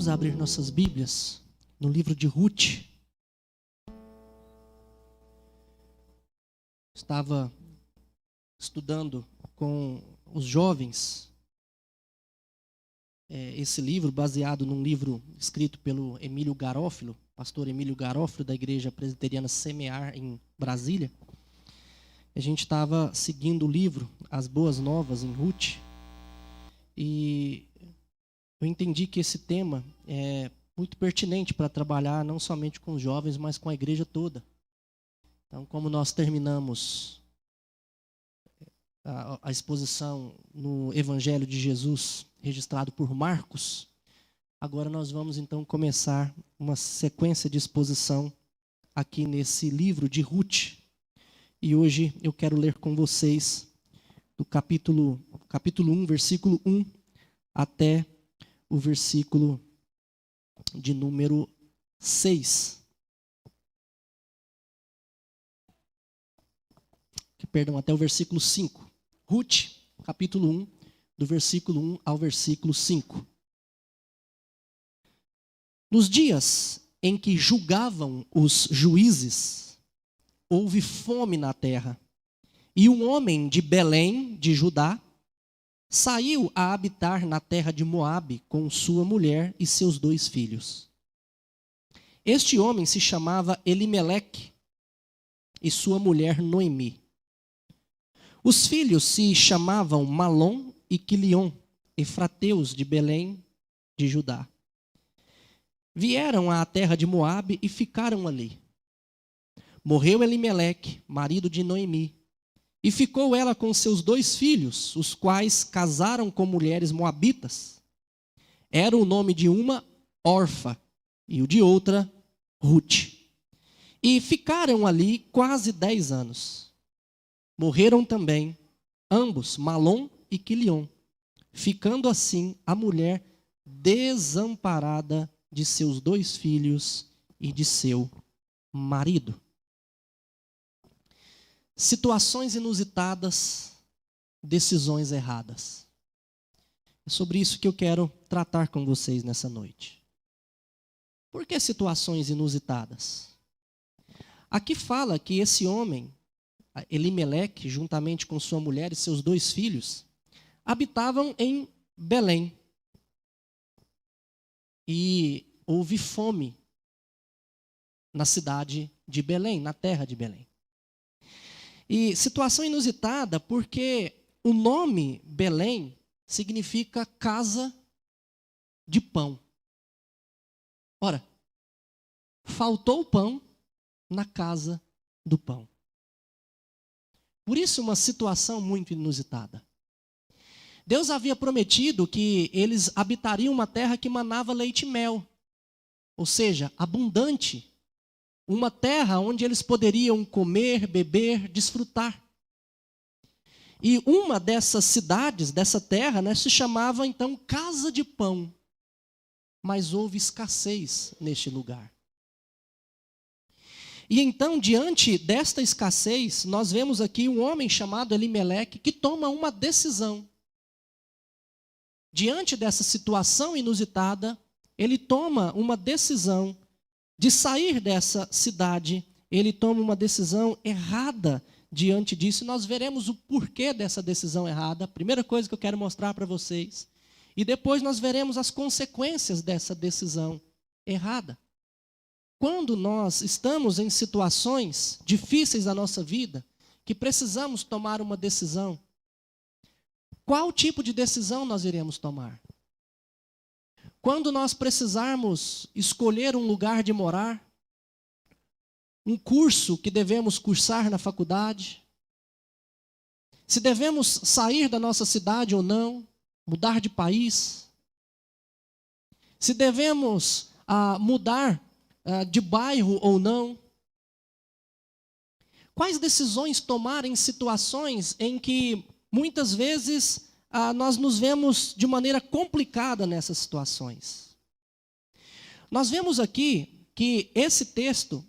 Vamos abrir nossas Bíblias no livro de Ruth. Estava estudando com os jovens esse livro, baseado num livro escrito pelo Emílio Garófilo, pastor Emílio Garófilo, da Igreja Presbiteriana Semear, em Brasília. A gente estava seguindo o livro As Boas Novas, em Ruth, e eu entendi que esse tema é muito pertinente para trabalhar não somente com os jovens, mas com a igreja toda. Então, como nós terminamos a exposição no Evangelho de Jesus, registrado por Marcos, agora nós vamos então começar uma sequência de exposição aqui nesse livro de Ruth. E hoje eu quero ler com vocês do capítulo 1, versículo 1, até o versículo de número 6. Perdão, até o versículo 5. Ruth, capítulo 1, do versículo 1 ao versículo 5. Nos dias em que julgavam os juízes, houve fome na terra, e um homem de Belém, de Judá, saiu a habitar na terra de Moabe com sua mulher e seus 2 filhos. Este homem se chamava Elimeleque e sua mulher Noemi. Os filhos se chamavam Malom e Quilion, efrateus de Belém, de Judá. Vieram à terra de Moabe e ficaram ali. Morreu Elimeleque, marido de Noemi, e ficou ela com seus 2 filhos, os quais casaram com mulheres moabitas. Era o nome de uma Orfa e o de outra Ruth. E ficaram ali quase 10 anos. Morreram também ambos, Malom e Quilion, ficando assim a mulher desamparada de seus 2 filhos e de seu marido. Situações inusitadas, decisões erradas. É sobre isso que eu quero tratar com vocês nessa noite. Por que situações inusitadas? Aqui fala que esse homem, Elimeleque, juntamente com sua mulher e seus 2 filhos, habitavam em Belém. E houve fome na cidade de Belém, na terra de Belém. E situação inusitada porque o nome Belém significa casa de pão. Ora, faltou pão na casa do pão. Por isso, uma situação muito inusitada. Deus havia prometido que eles habitariam uma terra que manava leite e mel, ou seja, abundante. Uma terra onde eles poderiam comer, beber, desfrutar. E uma dessas cidades, dessa terra, se chamava então Casa de Pão. Mas houve escassez neste lugar. E então, diante desta escassez, nós vemos aqui um homem chamado Elimeleque que toma uma decisão. Diante dessa situação inusitada, ele toma uma decisão de sair dessa cidade. Ele toma uma decisão errada diante disso. Nós veremos o porquê dessa decisão errada. A primeira coisa que eu quero mostrar para vocês. E depois nós veremos as consequências dessa decisão errada. Quando nós estamos em situações difíceis da nossa vida, que precisamos tomar uma decisão, qual tipo de decisão nós iremos tomar? Quando nós precisarmos escolher um lugar de morar, um curso que devemos cursar na faculdade, se devemos sair da nossa cidade ou não, mudar de país, se devemos mudar de bairro ou não, quais decisões tomar em situações em que muitas vezes nós nos vemos de maneira complicada nessas situações. Nós vemos aqui que esse texto,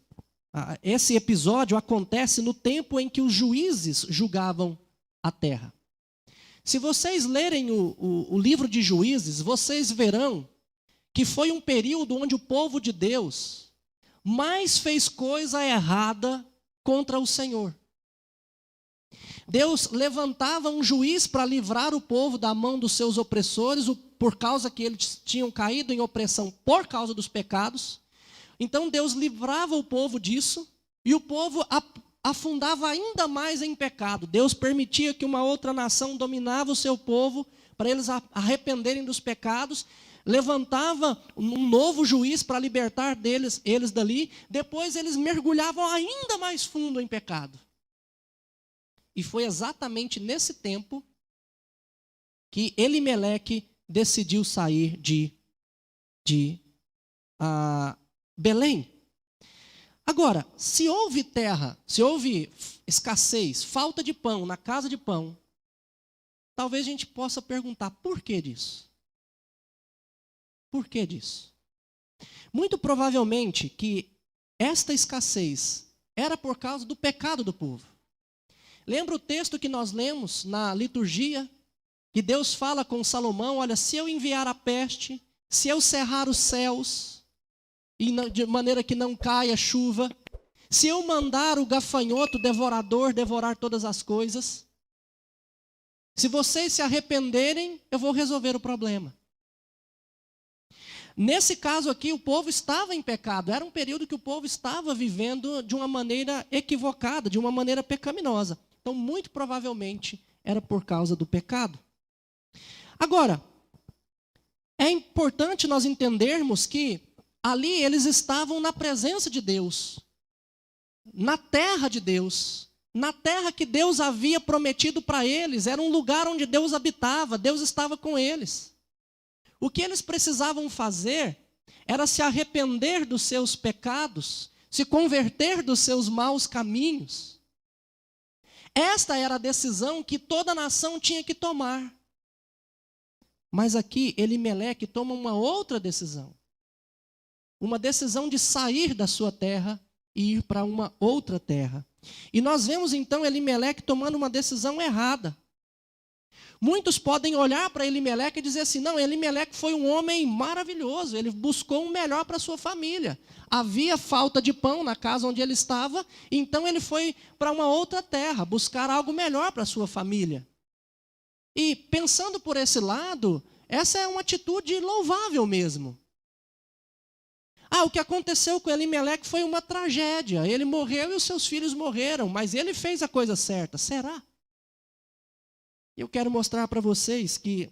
esse episódio acontece no tempo em que os juízes julgavam a terra. Se vocês lerem o livro de Juízes, vocês verão que foi um período onde o povo de Deus mais fez coisa errada contra o Senhor. Deus levantava um juiz para livrar o povo da mão dos seus opressores, por causa que eles tinham caído em opressão por causa dos pecados. Então Deus livrava o povo disso, e o povo afundava ainda mais em pecado. Deus permitia que uma outra nação dominava o seu povo, para eles arrependerem dos pecados, levantava um novo juiz para libertar eles dali, depois eles mergulhavam ainda mais fundo em pecado. E foi exatamente nesse tempo que Elimeleque decidiu sair de Belém. Agora, se houve escassez, falta de pão na casa de pão, talvez a gente possa perguntar, por que disso? Por que disso? Muito provavelmente que esta escassez era por causa do pecado do povo. Lembra o texto que nós lemos na liturgia? Que Deus fala com Salomão, olha, se eu enviar a peste, se eu cerrar os céus, de maneira que não caia chuva, se eu mandar o gafanhoto devorador devorar todas as coisas, se vocês se arrependerem, eu vou resolver o problema. Nesse caso aqui, o povo estava em pecado. Era um período que o povo estava vivendo de uma maneira equivocada, de uma maneira pecaminosa. Então, muito provavelmente, era por causa do pecado. Agora, é importante nós entendermos que ali eles estavam na presença de Deus, na terra de Deus, na terra que Deus havia prometido para eles. Era um lugar onde Deus habitava, Deus estava com eles. O que eles precisavam fazer era se arrepender dos seus pecados, se converter dos seus maus caminhos. Esta era a decisão que toda nação tinha que tomar. Mas aqui, Elimeleque toma uma outra decisão. Uma decisão de sair da sua terra e ir para uma outra terra. E nós vemos então Elimeleque tomando uma decisão errada. Muitos podem olhar para Elimeleque e dizer assim, não, Elimeleque foi um homem maravilhoso, ele buscou o melhor para a sua família. Havia falta de pão na casa onde ele estava, então ele foi para uma outra terra, buscar algo melhor para a sua família. E pensando por esse lado, essa é uma atitude louvável mesmo. O que aconteceu com Elimeleque foi uma tragédia. Ele morreu e os seus filhos morreram, mas ele fez a coisa certa. Será? Eu quero mostrar para vocês que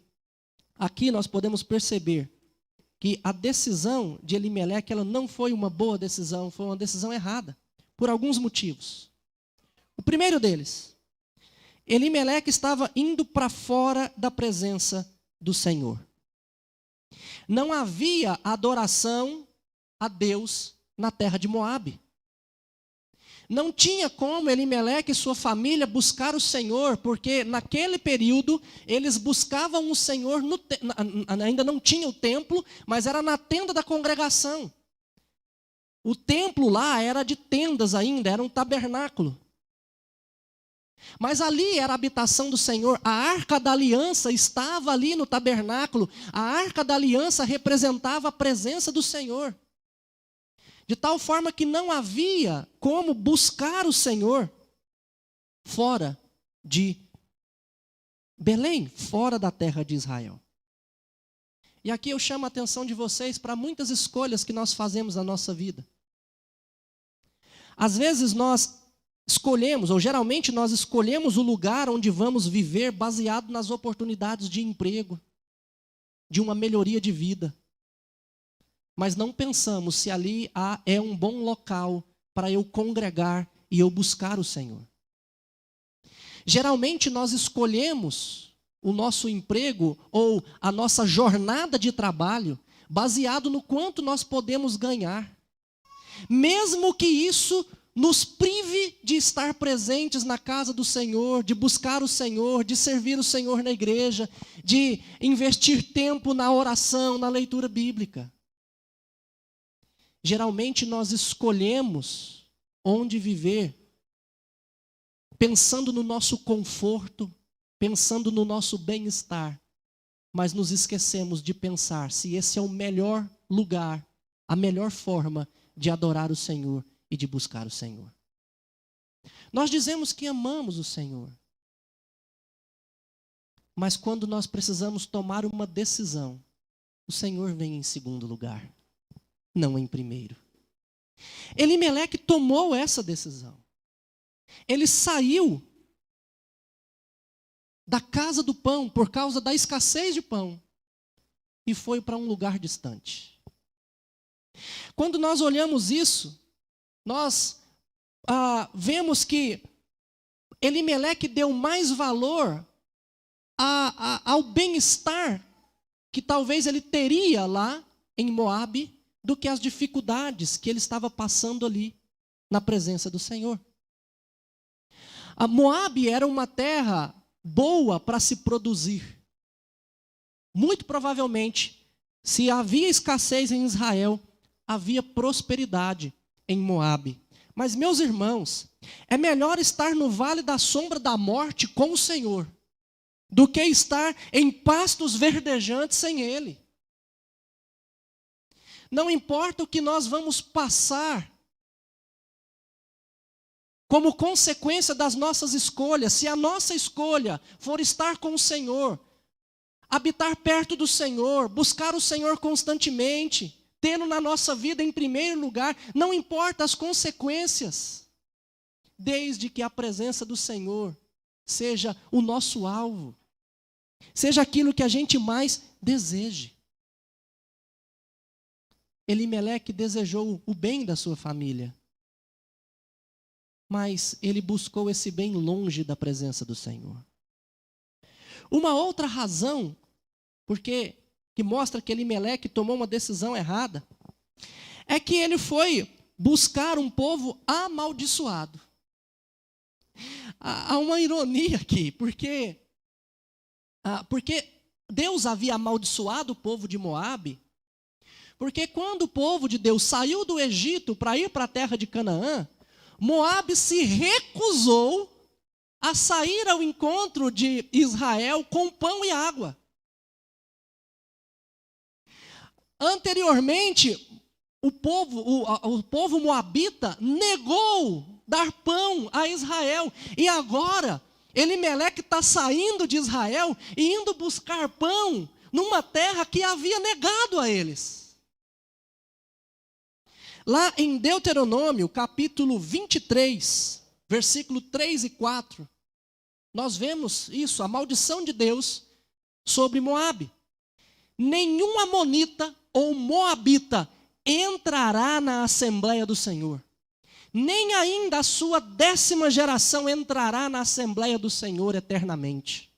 aqui nós podemos perceber que a decisão de Elimeleque, ela não foi uma boa decisão, foi uma decisão errada, por alguns motivos. O primeiro deles, Elimeleque estava indo para fora da presença do Senhor. Não havia adoração a Deus na terra de Moabe. Não tinha como Elimeleque e sua família buscar o Senhor, porque naquele período eles buscavam o Senhor, ainda não tinha o templo, mas era na tenda da congregação. O templo lá era de tendas ainda, era um tabernáculo. Mas ali era a habitação do Senhor, a arca da aliança estava ali no tabernáculo, a arca da aliança representava a presença do Senhor. De tal forma que não havia como buscar o Senhor fora de Belém, fora da terra de Israel. E aqui eu chamo a atenção de vocês para muitas escolhas que nós fazemos na nossa vida. Às vezes nós escolhemos, ou geralmente nós escolhemos o lugar onde vamos viver baseado nas oportunidades de emprego, de uma melhoria de vida. Mas não pensamos se ali é um bom local para eu congregar e eu buscar o Senhor. Geralmente nós escolhemos o nosso emprego ou a nossa jornada de trabalho baseado no quanto nós podemos ganhar. Mesmo que isso nos prive de estar presentes na casa do Senhor, de buscar o Senhor, de servir o Senhor na igreja, de investir tempo na oração, na leitura bíblica. Geralmente nós escolhemos onde viver, pensando no nosso conforto, pensando no nosso bem-estar, mas nos esquecemos de pensar se esse é o melhor lugar, a melhor forma de adorar o Senhor e de buscar o Senhor. Nós dizemos que amamos o Senhor, mas quando nós precisamos tomar uma decisão, o Senhor vem em segundo lugar, não em primeiro. Elimeleque tomou essa decisão. Ele saiu da casa do pão por causa da escassez de pão e foi para um lugar distante. Quando nós olhamos isso, nós vemos que Elimeleque deu mais valor ao bem-estar que talvez ele teria lá em Moabe do que as dificuldades que ele estava passando ali na presença do Senhor. A Moabe era uma terra boa para se produzir. Muito provavelmente, se havia escassez em Israel, havia prosperidade em Moabe. Mas, meus irmãos, é melhor estar no vale da sombra da morte com o Senhor do que estar em pastos verdejantes sem Ele. Não importa o que nós vamos passar como consequência das nossas escolhas, se a nossa escolha for estar com o Senhor, habitar perto do Senhor, buscar o Senhor constantemente, tendo na nossa vida em primeiro lugar, não importa as consequências, desde que a presença do Senhor seja o nosso alvo, seja aquilo que a gente mais deseje. Elimeleque desejou o bem da sua família, mas ele buscou esse bem longe da presença do Senhor. Uma outra razão, que mostra que Elimeleque tomou uma decisão errada, é que ele foi buscar um povo amaldiçoado. Há uma ironia aqui, porque Deus havia amaldiçoado o povo de Moabe, porque quando o povo de Deus saiu do Egito para ir para a terra de Canaã, Moabe se recusou a sair ao encontro de Israel com pão e água. Anteriormente, o povo moabita negou dar pão a Israel. E agora, Elimeleque está saindo de Israel e indo buscar pão numa terra que havia negado a eles. Lá em Deuteronômio, capítulo 23, versículo 3 e 4, nós vemos isso, a maldição de Deus sobre Moabe. Nenhum amonita ou moabita entrará na Assembleia do Senhor, nem ainda a sua 10ª geração entrará na Assembleia do Senhor eternamente.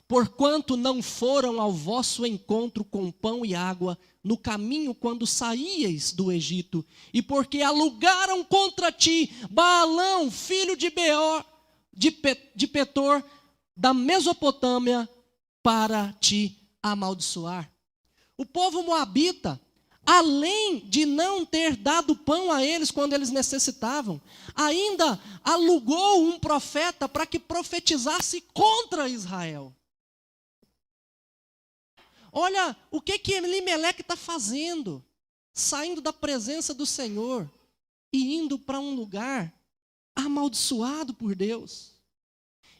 Porquanto não foram ao vosso encontro com pão e água no caminho quando saíeis do Egito, e porque alugaram contra ti Baalão, filho de Beor, de Petor, da Mesopotâmia, para te amaldiçoar. O povo moabita, além de não ter dado pão a eles quando eles necessitavam, ainda alugou um profeta para que profetizasse contra Israel. Olha o que Elimeleque está fazendo, saindo da presença do Senhor e indo para um lugar amaldiçoado por Deus,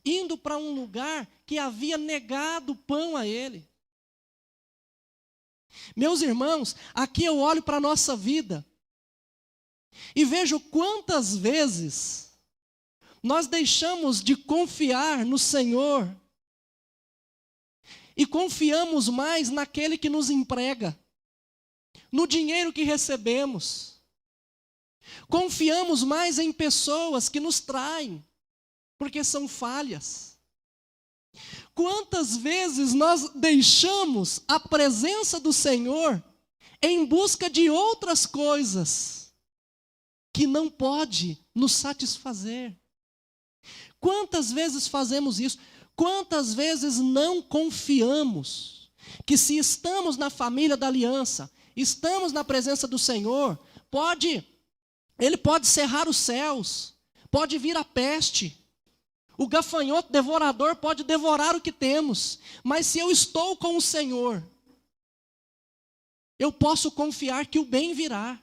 indo para um lugar que havia negado pão a ele. Meus irmãos, aqui eu olho para a nossa vida e vejo quantas vezes nós deixamos de confiar no Senhor e confiamos mais naquele que nos emprega, no dinheiro que recebemos. Confiamos mais em pessoas que nos traem, porque são falhas. Quantas vezes nós deixamos a presença do Senhor em busca de outras coisas que não pode nos satisfazer? Quantas vezes fazemos isso? Quantas vezes não confiamos que se estamos na família da aliança, estamos na presença do Senhor, Ele pode cerrar os céus, pode vir a peste, O gafanhoto devorador pode devorar o que temos, mas se eu estou com o Senhor, eu posso confiar que o bem virá.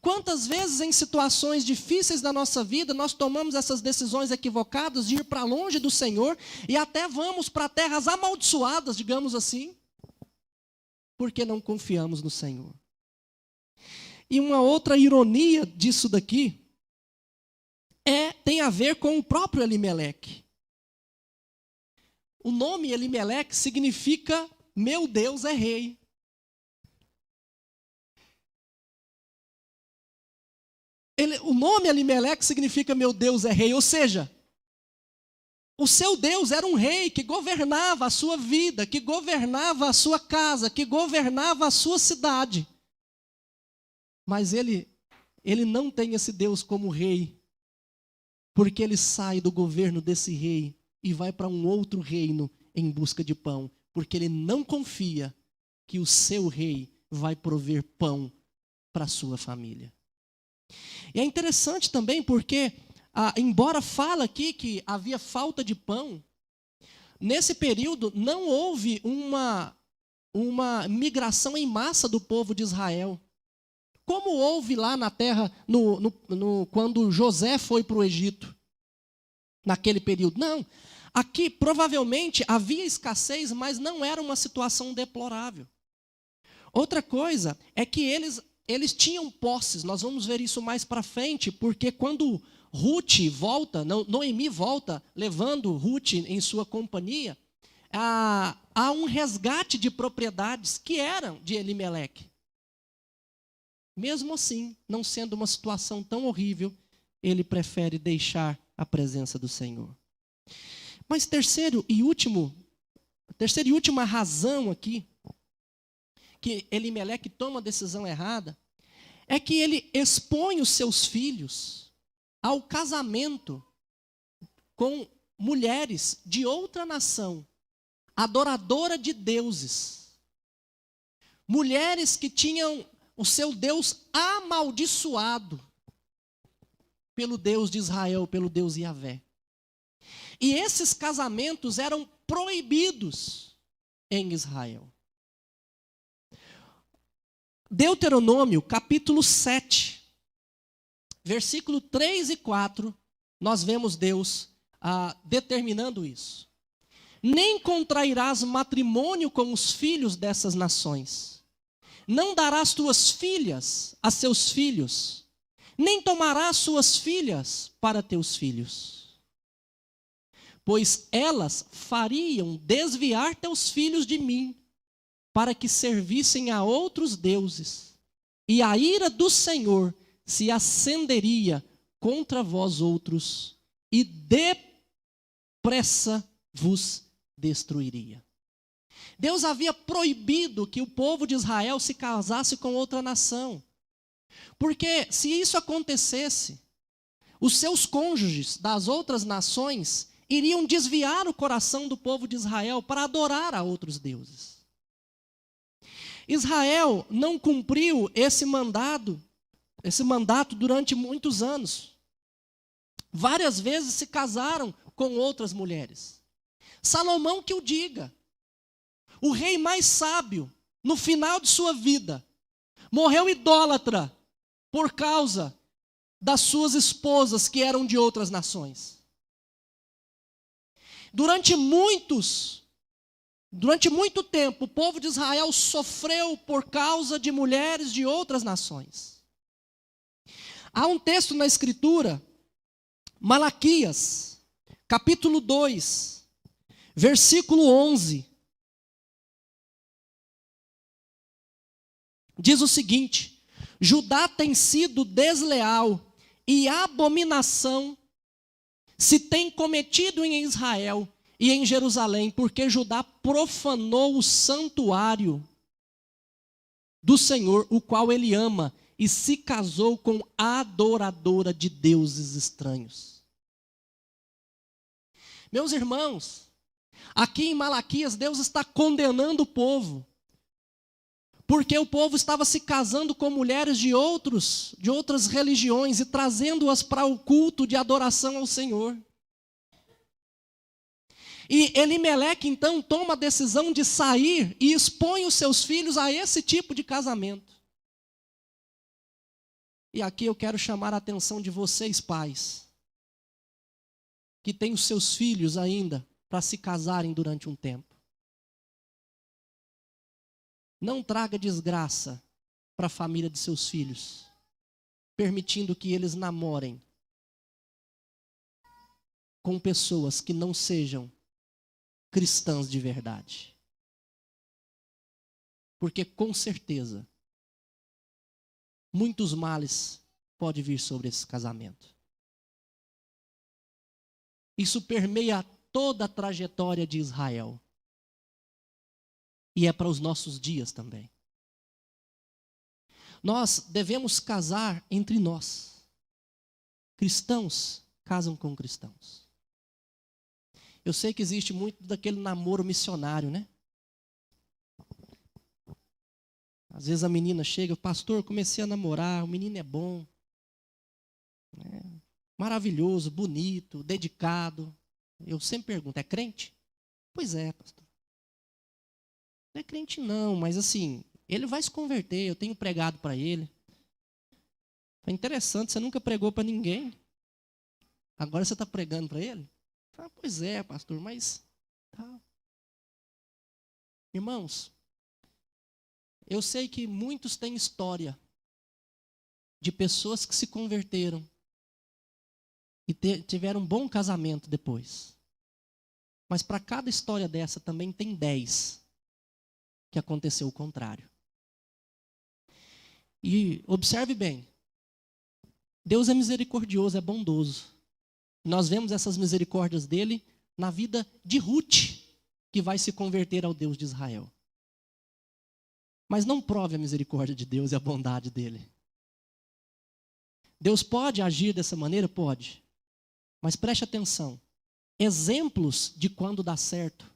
Quantas vezes em situações difíceis da nossa vida, nós tomamos essas decisões equivocadas de ir para longe do Senhor e até vamos para terras amaldiçoadas, digamos assim, porque não confiamos no Senhor. E uma outra ironia disso daqui tem a ver com o próprio Elimeleque. O nome Elimeleque significa meu Deus é rei. O nome Elimeleque significa meu Deus é rei, ou seja, o seu Deus era um rei que governava a sua vida, que governava a sua casa, que governava a sua cidade. Mas ele não tem esse Deus como rei, porque ele sai do governo desse rei e vai para um outro reino em busca de pão, porque ele não confia que o seu rei vai prover pão para a sua família. E é interessante também porque, embora fala aqui que havia falta de pão, nesse período não houve uma migração em massa do povo de Israel. Como houve lá na terra, quando José foi para o Egito, naquele período. Não, aqui provavelmente havia escassez, mas não era uma situação deplorável. Outra coisa é que eles tinham posses, nós vamos ver isso mais para frente, porque quando Noemi volta, levando Ruth em sua companhia, há um resgate de propriedades que eram de Elimeleque. Mesmo assim, não sendo uma situação tão horrível, ele prefere deixar a presença do Senhor. Mas terceira e última razão aqui, que Elimeleque toma a decisão errada, é que ele expõe os seus filhos ao casamento com mulheres de outra nação, adoradora de deuses. Mulheres que tinham o seu Deus amaldiçoado pelo Deus de Israel, pelo Deus Yahvé. E esses casamentos eram proibidos em Israel. Deuteronômio, capítulo 7, versículo 3 e 4, nós vemos Deus determinando isso. Nem contrairás matrimônio com os filhos dessas nações. Não darás tuas filhas a seus filhos, nem tomarás suas filhas para teus filhos. Pois elas fariam desviar teus filhos de mim, para que servissem a outros deuses, e a ira do Senhor se acenderia contra vós outros, e depressa vos destruiria. Deus havia proibido que o povo de Israel se casasse com outra nação. Porque se isso acontecesse, os seus cônjuges das outras nações iriam desviar o coração do povo de Israel para adorar a outros deuses. Israel não cumpriu esse mandato durante muitos anos. Várias vezes se casaram com outras mulheres. Salomão que o diga. O rei mais sábio, no final de sua vida, morreu idólatra por causa das suas esposas que eram de outras nações. Durante muito tempo, o povo de Israel sofreu por causa de mulheres de outras nações. Há um texto na Escritura, Malaquias, capítulo 2, versículo 11. Diz o seguinte: Judá tem sido desleal e abominação se tem cometido em Israel e em Jerusalém, porque Judá profanou o santuário do Senhor, o qual ele ama, e se casou com adoradora de deuses estranhos. Meus irmãos, aqui em Malaquias, Deus está condenando o povo, porque o povo estava se casando com mulheres de outras religiões e trazendo-as para o culto de adoração ao Senhor. E Elimeleque, então, toma a decisão de sair e expõe os seus filhos a esse tipo de casamento. E aqui eu quero chamar a atenção de vocês, pais, que têm os seus filhos ainda para se casarem durante um tempo. Não traga desgraça para a família de seus filhos, permitindo que eles namorem com pessoas que não sejam cristãs de verdade. Porque com certeza muitos males podem vir sobre esse casamento. Isso permeia toda a trajetória de Israel. E é para os nossos dias também. Nós devemos casar entre nós. Cristãos casam com cristãos. Eu sei que existe muito daquele namoro missionário, né? Às vezes a menina chega, pastor, comecei a namorar, o menino é bom, maravilhoso, bonito, dedicado. Eu sempre pergunto, é crente? Pois é, pastor. Não é crente não, mas assim, ele vai se converter, eu tenho pregado para ele. É interessante, você nunca pregou para ninguém. Agora você está pregando para ele? Ah, pois é, pastor, mas... Tá. Irmãos, eu sei que muitos têm história de pessoas que se converteram e tiveram um bom casamento depois. Mas para cada história dessa também tem 10 que aconteceu o contrário. E observe bem, Deus é misericordioso, é bondoso. Nós vemos essas misericórdias dele na vida de Ruth, que vai se converter ao Deus de Israel. Mas não prove a misericórdia de Deus e a bondade dele. Deus pode agir dessa maneira? Pode. Mas preste atenção. Exemplos de quando dá certo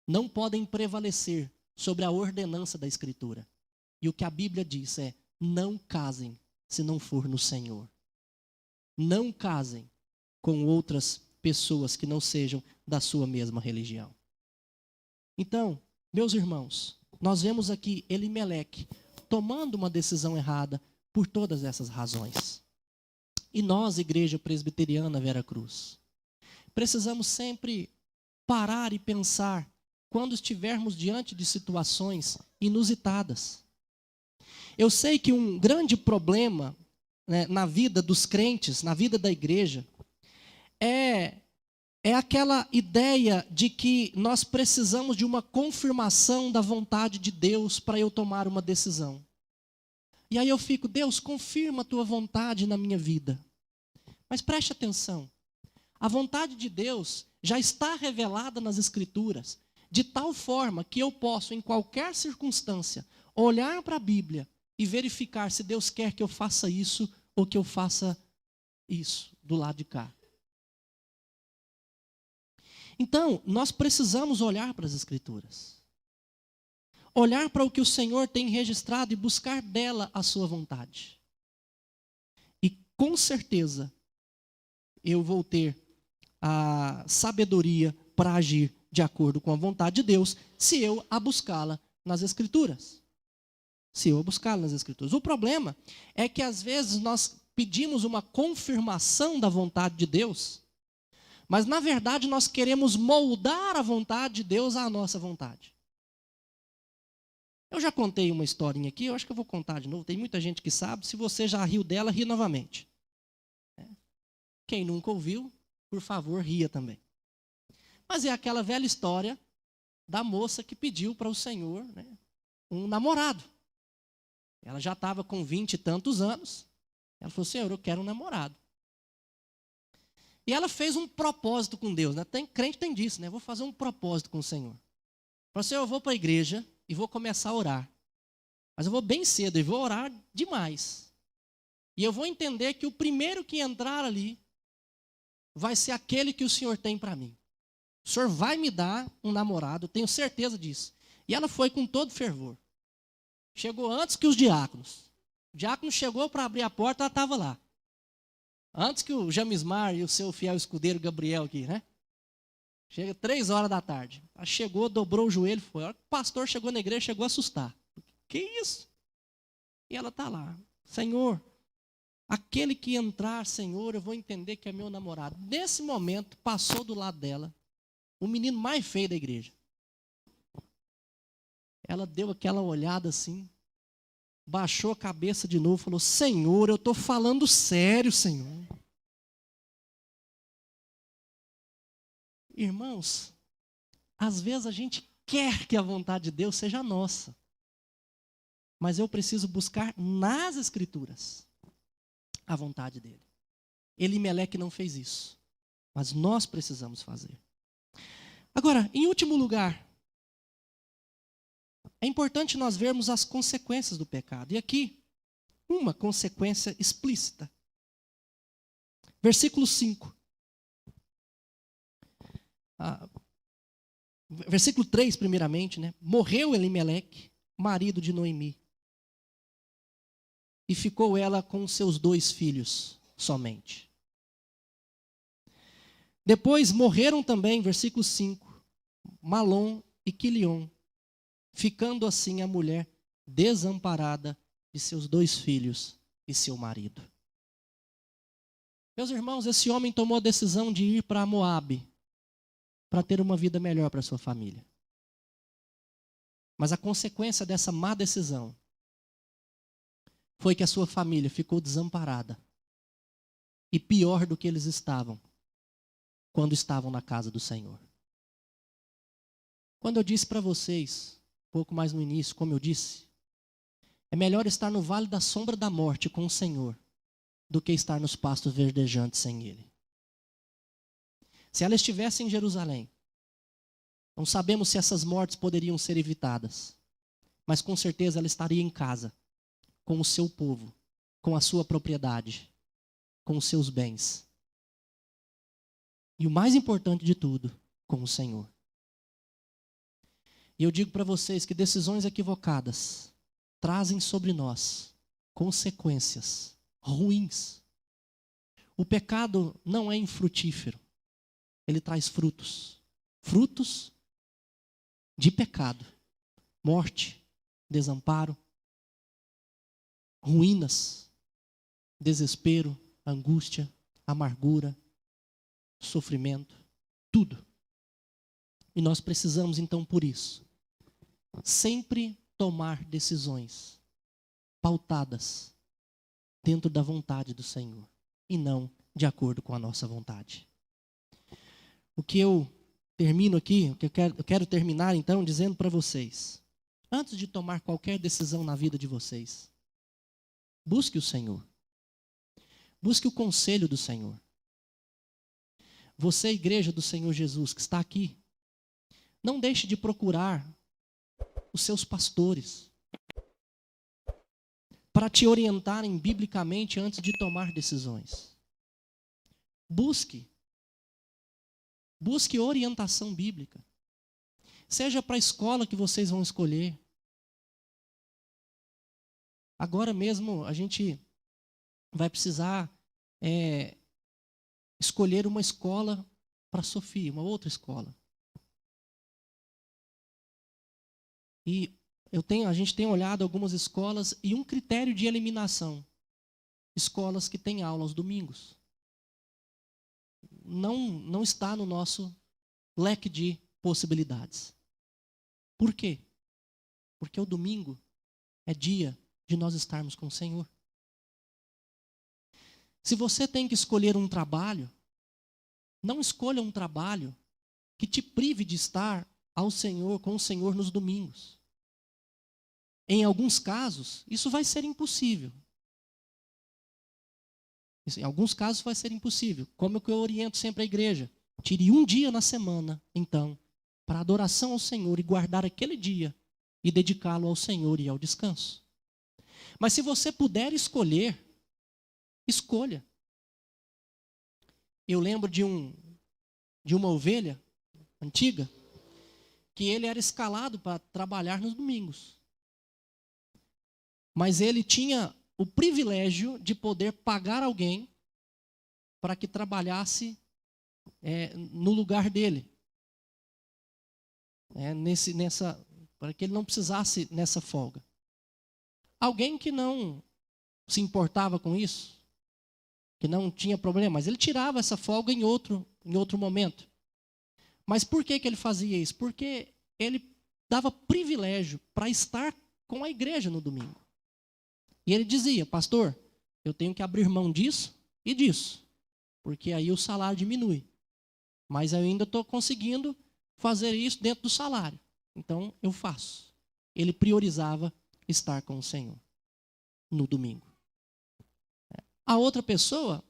não podem prevalecer sobre a ordenança da Escritura. E o que a Bíblia diz é, não casem se não for no Senhor. Não casem com outras pessoas que não sejam da sua mesma religião. Então, meus irmãos, nós vemos aqui Elimeleque tomando uma decisão errada por todas essas razões. E nós, Igreja Presbiteriana Vera Cruz, precisamos sempre parar e pensar quando estivermos diante de situações inusitadas. Eu sei que um grande problema, né, na vida dos crentes, na vida da igreja, é aquela ideia de que nós precisamos de uma confirmação da vontade de Deus para eu tomar uma decisão. E aí eu fico, Deus, confirma a tua vontade na minha vida. Mas preste atenção, a vontade de Deus já está revelada nas Escrituras, de tal forma que eu posso, em qualquer circunstância, olhar para a Bíblia e verificar se Deus quer que eu faça isso ou que eu faça isso do lado de cá. Então, nós precisamos olhar para as Escrituras. Olhar para o que o Senhor tem registrado e buscar dela a sua vontade. E com certeza, eu vou ter a sabedoria para agir de acordo com a vontade de Deus, se eu a buscá-la nas Escrituras. Se eu a buscá-la nas Escrituras. O problema é que às vezes nós pedimos uma confirmação da vontade de Deus, mas, na verdade, nós queremos moldar a vontade de Deus à nossa vontade. Eu já contei uma historinha aqui, eu acho que eu vou contar de novo. Tem muita gente que sabe, se você já riu dela, ri novamente. Quem nunca ouviu, por favor, ria também. Mas é aquela velha história da moça que pediu para o Senhor, né, um namorado. Ela já estava com 20 e tantos anos. Ela falou, Senhor, eu quero um namorado. E ela fez um propósito com Deus, né? Crente tem disso, né? Vou fazer um propósito com o Senhor. Falou, Senhor, eu vou para a igreja e vou começar a orar. Mas eu vou bem cedo e vou orar demais. E eu vou entender que o primeiro que entrar ali vai ser aquele que o Senhor tem para mim. O Senhor vai me dar um namorado, eu tenho certeza disso. E ela foi com todo fervor. Chegou antes que os diáconos. O diácono chegou para abrir a porta, ela estava lá. Antes que o Jamismar e o seu fiel escudeiro Gabriel aqui, né? Chega 3 horas da tarde. Chegou, dobrou o joelho, foi. A hora que o pastor chegou na igreja, chegou a assustar. Que isso? E ela está lá. Senhor, aquele que entrar, Senhor, eu vou entender que é meu namorado. Nesse momento, passou do lado dela o menino mais feio da igreja. Ela deu aquela olhada assim, baixou a cabeça de novo, falou, Senhor, eu estou falando sério, Senhor. Irmãos, às vezes a gente quer que a vontade de Deus seja nossa, mas eu preciso buscar nas Escrituras a vontade dele. Elimeleque não fez isso, mas nós precisamos fazer. Agora, em último lugar, é importante nós vermos as consequências do pecado. E aqui, uma consequência explícita. Versículo 5. Versículo 3, primeiramente, né? Morreu Elimeleque, marido de Noemi. E ficou ela com seus 2 filhos somente. Depois morreram também, versículo 5, Malom e Quilion, ficando assim a mulher desamparada de seus 2 filhos e seu marido. Meus irmãos, esse homem tomou a decisão de ir para Moabe, para ter uma vida melhor para sua família. Mas a consequência dessa má decisão foi que a sua família ficou desamparada. E pior do que eles estavam quando estavam na casa do Senhor. Quando eu disse para vocês, um pouco mais no início, como eu disse, é melhor estar no vale da sombra da morte com o Senhor do que estar nos pastos verdejantes sem Ele. Se ela estivesse em Jerusalém, não sabemos se essas mortes poderiam ser evitadas, mas com certeza ela estaria em casa, com o seu povo, com a sua propriedade, com os seus bens. E o mais importante de tudo, com o Senhor. E eu digo para vocês que decisões equivocadas trazem sobre nós consequências ruins. O pecado não é infrutífero. Ele traz frutos. Frutos de pecado. Morte, desamparo, ruínas, desespero, angústia, amargura, sofrimento, tudo. E nós precisamos então, por isso, sempre tomar decisões pautadas dentro da vontade do Senhor e não de acordo com a nossa vontade. O que eu termino aqui, o que eu quero terminar então dizendo para vocês, antes de tomar qualquer decisão na vida de vocês, busque o Senhor. Busque o conselho do Senhor. Você, igreja do Senhor Jesus, que está aqui, não deixe de procurar os seus pastores para te orientarem biblicamente antes de tomar decisões. Busque orientação bíblica. Seja para a escola que vocês vão escolher. Agora mesmo a gente vai precisar escolher uma escola para Sofia, uma outra escola. E a gente tem olhado algumas escolas e um critério de eliminação. Escolas que têm aula aos domingos. Não está no nosso leque de possibilidades. Por quê? Porque o domingo é dia de nós estarmos com o Senhor. Se você tem que escolher um trabalho, não escolha um trabalho que te prive de estar com o Senhor nos domingos. Em alguns casos, isso vai ser impossível. Em alguns casos vai ser impossível. Como é que eu oriento sempre a igreja? Tire um dia na semana, então, para adoração ao Senhor e guardar aquele dia e dedicá-lo ao Senhor e ao descanso. Mas se você puder escolher, escolha. Eu lembro de uma ovelha antiga que ele era escalado para trabalhar nos domingos. Mas ele tinha o privilégio de poder pagar alguém para que trabalhasse no lugar dele. para que ele não precisasse nessa folga. Alguém que não se importava com isso, que não tinha problema, mas ele tirava essa folga em outro momento. Mas por que ele fazia isso? Porque ele dava privilégio para estar com a igreja no domingo. E ele dizia: pastor, eu tenho que abrir mão disso e disso, porque aí o salário diminui. Mas eu ainda estou conseguindo fazer isso dentro do salário. Então eu faço. Ele priorizava estar com o Senhor no domingo. A outra pessoa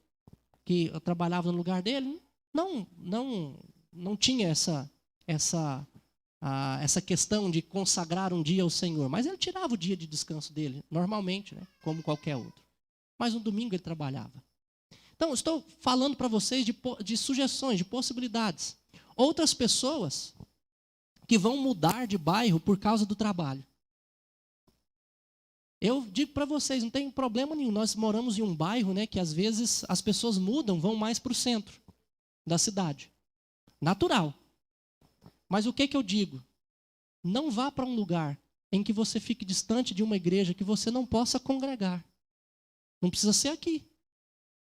que trabalhava no lugar dele não tinha essa questão de consagrar um dia ao Senhor, mas ele tirava o dia de descanso dele, normalmente, né, como qualquer outro. Mas no domingo ele trabalhava. Então, estou falando para vocês de sugestões, de possibilidades. Outras pessoas que vão mudar de bairro por causa do trabalho. Eu digo para vocês, não tem problema nenhum. Nós moramos em um bairro, né, que às vezes as pessoas mudam, vão mais para o centro da cidade. Natural. Mas o que eu digo? Não vá para um lugar em que você fique distante de uma igreja que você não possa congregar. Não precisa ser aqui.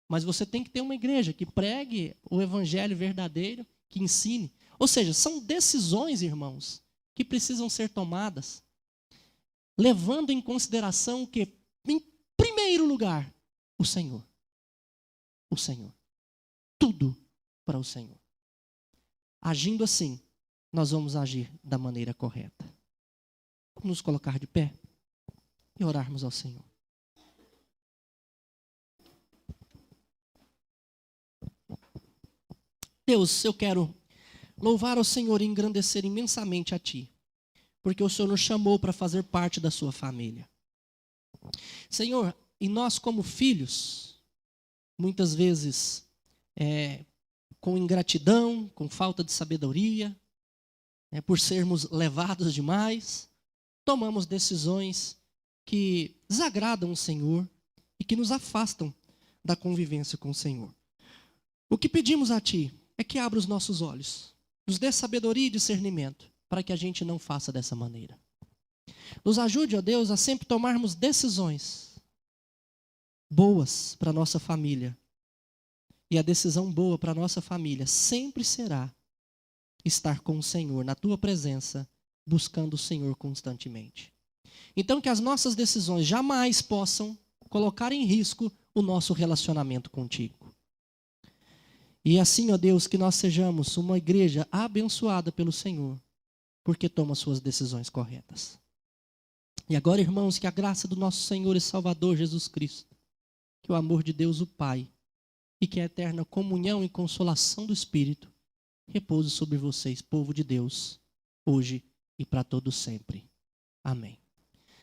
Mas você tem que ter uma igreja que pregue o evangelho verdadeiro, que ensine. Ou seja, são decisões, irmãos, que precisam ser tomadas, levando em consideração que, em primeiro lugar, o Senhor. O Senhor. Tudo para o Senhor. Agindo assim, nós vamos agir da maneira correta. Vamos nos colocar de pé e orarmos ao Senhor. Deus, eu quero louvar ao Senhor e engrandecer imensamente a Ti, porque o Senhor nos chamou para fazer parte da sua família. Senhor, e nós como filhos, muitas vezes com ingratidão, com falta de sabedoria, por sermos levados demais, tomamos decisões que desagradam o Senhor e que nos afastam da convivência com o Senhor. O que pedimos a Ti é que abra os nossos olhos, nos dê sabedoria e discernimento, para que a gente não faça dessa maneira. Nos ajude, ó Deus, a sempre tomarmos decisões boas para a nossa família. E a decisão boa para a nossa família sempre será estar com o Senhor, na Tua presença, buscando o Senhor constantemente. Então, que as nossas decisões jamais possam colocar em risco o nosso relacionamento contigo. E assim, ó Deus, que nós sejamos uma igreja abençoada pelo Senhor, porque toma suas decisões corretas. E agora, irmãos, que a graça do nosso Senhor e Salvador Jesus Cristo, que o amor de Deus o Pai e que a eterna comunhão e consolação do Espírito repouse sobre vocês, povo de Deus, hoje e para todo sempre. Amém.